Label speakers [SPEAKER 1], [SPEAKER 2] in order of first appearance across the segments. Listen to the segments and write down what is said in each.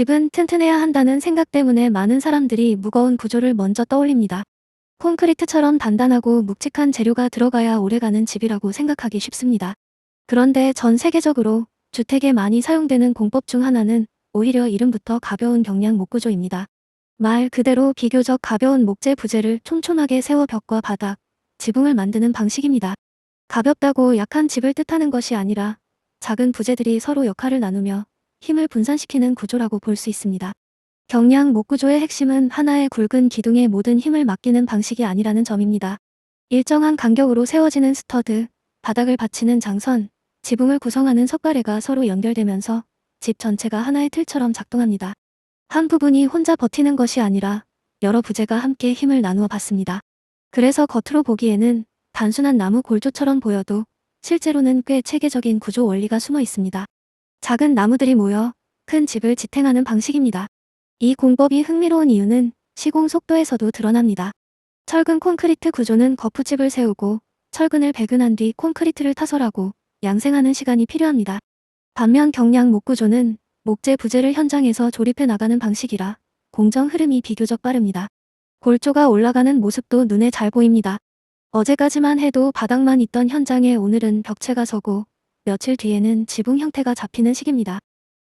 [SPEAKER 1] 집은 튼튼해야 한다는 생각 때문에 많은 사람들이 무거운 구조를 먼저 떠올립니다. 콘크리트처럼 단단하고 묵직한 재료가 들어가야 오래가는 집이라고 생각하기 쉽습니다. 그런데 전 세계적으로 주택에 많이 사용되는 공법 중 하나는 오히려 이름부터 가벼운 경량 목구조입니다. 말 그대로 비교적 가벼운 목재 부재를 촘촘하게 세워 벽과 바닥, 지붕을 만드는 방식입니다. 가볍다고 약한 집을 뜻하는 것이 아니라 작은 부재들이 서로 역할을 나누며 힘을 분산시키는 구조라고 볼 수 있습니다. 경량 목구조의 핵심은 하나의 굵은 기둥에 모든 힘을 맡기는 방식이 아니라는 점입니다. 일정한 간격으로 세워지는 스터드, 바닥을 받치는 장선, 지붕을 구성하는 석가래가 서로 연결되면서 집 전체가 하나의 틀처럼 작동합니다. 한 부분이 혼자 버티는 것이 아니라 여러 부재가 함께 힘을 나누어 받습니다. 그래서 겉으로 보기에는 단순한 나무 골조처럼 보여도 실제로는 꽤 체계적인 구조 원리가 숨어 있습니다. 작은 나무들이 모여 큰 집을 지탱하는 방식입니다. 이 공법이 흥미로운 이유는 시공 속도에서도 드러납니다. 철근 콘크리트 구조는 거푸집을 세우고 철근을 배근한 뒤 콘크리트를 타설하고 양생하는 시간이 필요합니다. 반면 경량 목구조는 목재 부재를 현장에서 조립해 나가는 방식이라 공정 흐름이 비교적 빠릅니다. 골조가 올라가는 모습도 눈에 잘 보입니다. 어제까지만 해도 바닥만 있던 현장에 오늘은 벽체가 서고 며칠 뒤에는 지붕 형태가 잡히는 시기입니다.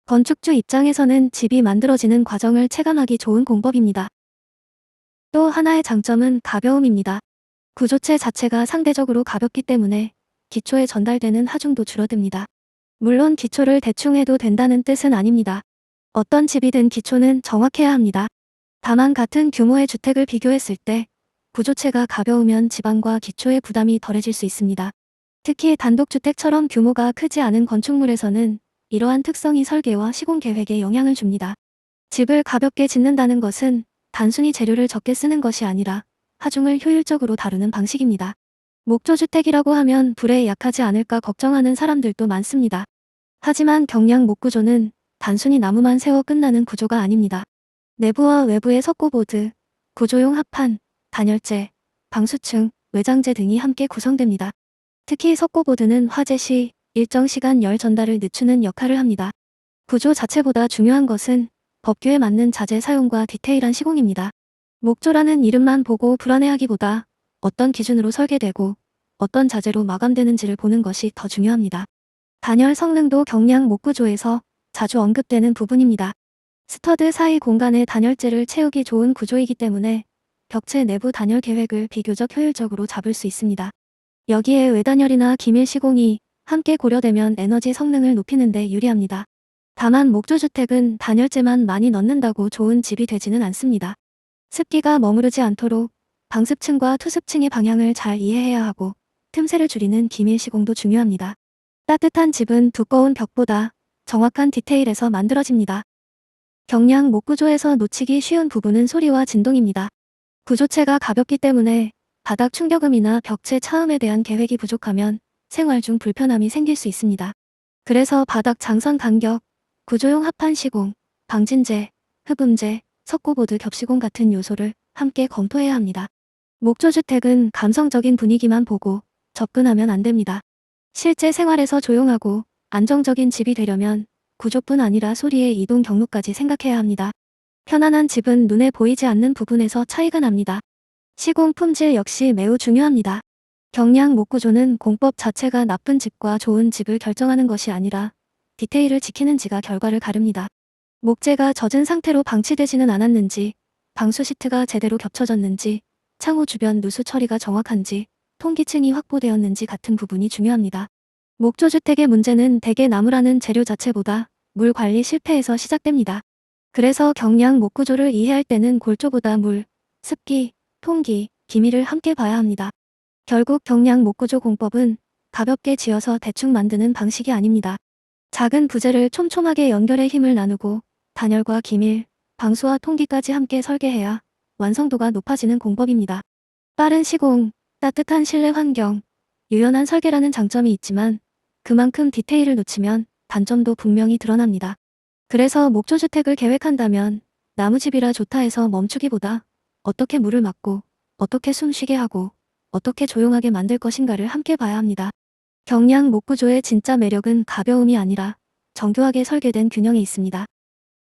[SPEAKER 1] 건축주 입장에서는 집이 만들어지는 과정을 체감하기 좋은 공법입니다. 또 하나의 장점은 가벼움입니다. 구조체 자체가 상대적으로 가볍기 때문에 기초에 전달되는 하중도 줄어듭니다. 물론 기초를 대충 해도 된다는 뜻은 아닙니다. 어떤 집이든 기초는 정확해야 합니다. 다만 같은 규모의 주택을 비교했을 때 구조체가 가벼우면 지방과 기초의 부담이 덜해질 수 있습니다. 특히 단독주택처럼 규모가 크지 않은 건축물에서는 이러한 특성이 설계와 시공 계획에 영향을 줍니다. 집을 가볍게 짓는다는 것은 단순히 재료를 적게 쓰는 것이 아니라 하중을 효율적으로 다루는 방식입니다. 목조주택이라고 하면 불에 약하지 않을까 걱정하는 사람들도 많습니다. 하지만 경량 목구조는 단순히 나무만 세워 끝나는 구조가 아닙니다. 내부와 외부의 석고보드, 구조용 합판, 단열재, 방수층, 외장재 등이 함께 구성됩니다. 특히 석고보드는 화재 시 일정 시간 열 전달을 늦추는 역할을 합니다. 구조 자체보다 중요한 것은 법규에 맞는 자재 사용과 디테일한 시공입니다. 목조라는 이름만 보고 불안해하기보다 어떤 기준으로 설계되고 어떤 자재로 마감되는지를 보는 것이 더 중요합니다. 단열 성능도 경량 목구조에서 자주 언급되는 부분입니다. 스터드 사이 공간에 단열재를 채우기 좋은 구조이기 때문에 벽체 내부 단열 계획을 비교적 효율적으로 잡을 수 있습니다. 여기에 외단열이나 기밀 시공이 함께 고려되면 에너지 성능을 높이는 데 유리합니다. 다만 목조주택은 단열재만 많이 넣는다고 좋은 집이 되지는 않습니다. 습기가 머무르지 않도록 방습층과 투습층의 방향을 잘 이해해야 하고 틈새를 줄이는 기밀 시공도 중요합니다. 따뜻한 집은 두꺼운 벽보다 정확한 디테일에서 만들어집니다. 경량 목구조에서 놓치기 쉬운 부분은 소리와 진동입니다. 구조체가 가볍기 때문에 바닥 충격음이나 벽체 차음에 대한 계획이 부족하면 생활 중 불편함이 생길 수 있습니다. 그래서 바닥 장선 간격, 구조용 합판 시공, 방진재, 흡음재, 석고보드 겹시공 같은 요소를 함께 검토해야 합니다. 목조주택은 감성적인 분위기만 보고 접근하면 안 됩니다. 실제 생활에서 조용하고 안정적인 집이 되려면 구조뿐 아니라 소리의 이동 경로까지 생각해야 합니다. 편안한 집은 눈에 보이지 않는 부분에서 차이가 납니다. 시공 품질 역시 매우 중요합니다. 경량 목구조는 공법 자체가 나쁜 집과 좋은 집을 결정하는 것이 아니라 디테일을 지키는지가 결과를 가릅니다. 목재가 젖은 상태로 방치되지는 않았는지, 방수 시트가 제대로 겹쳐졌는지, 창호 주변 누수 처리가 정확한지, 통기층이 확보되었는지 같은 부분이 중요합니다. 목조주택의 문제는 대개 나무라는 재료 자체보다 물 관리 실패에서 시작됩니다. 그래서 경량 목구조를 이해할 때는 골조보다 물, 습기, 통기, 기밀을 함께 봐야 합니다. 결국 경량 목구조 공법은 가볍게 지어서 대충 만드는 방식이 아닙니다. 작은 부재를 촘촘하게 연결해 힘을 나누고 단열과 기밀, 방수와 통기까지 함께 설계해야 완성도가 높아지는 공법입니다. 빠른 시공, 따뜻한 실내 환경, 유연한 설계라는 장점이 있지만 그만큼 디테일을 놓치면 단점도 분명히 드러납니다. 그래서 목조주택을 계획한다면 나무집이라 좋다 해서 멈추기보다 어떻게 물을 막고 어떻게 숨쉬게 하고 어떻게 조용하게 만들 것인가를 함께 봐야 합니다. 경량 목구조의 진짜 매력은 가벼움이 아니라 정교하게 설계된 균형에 있습니다.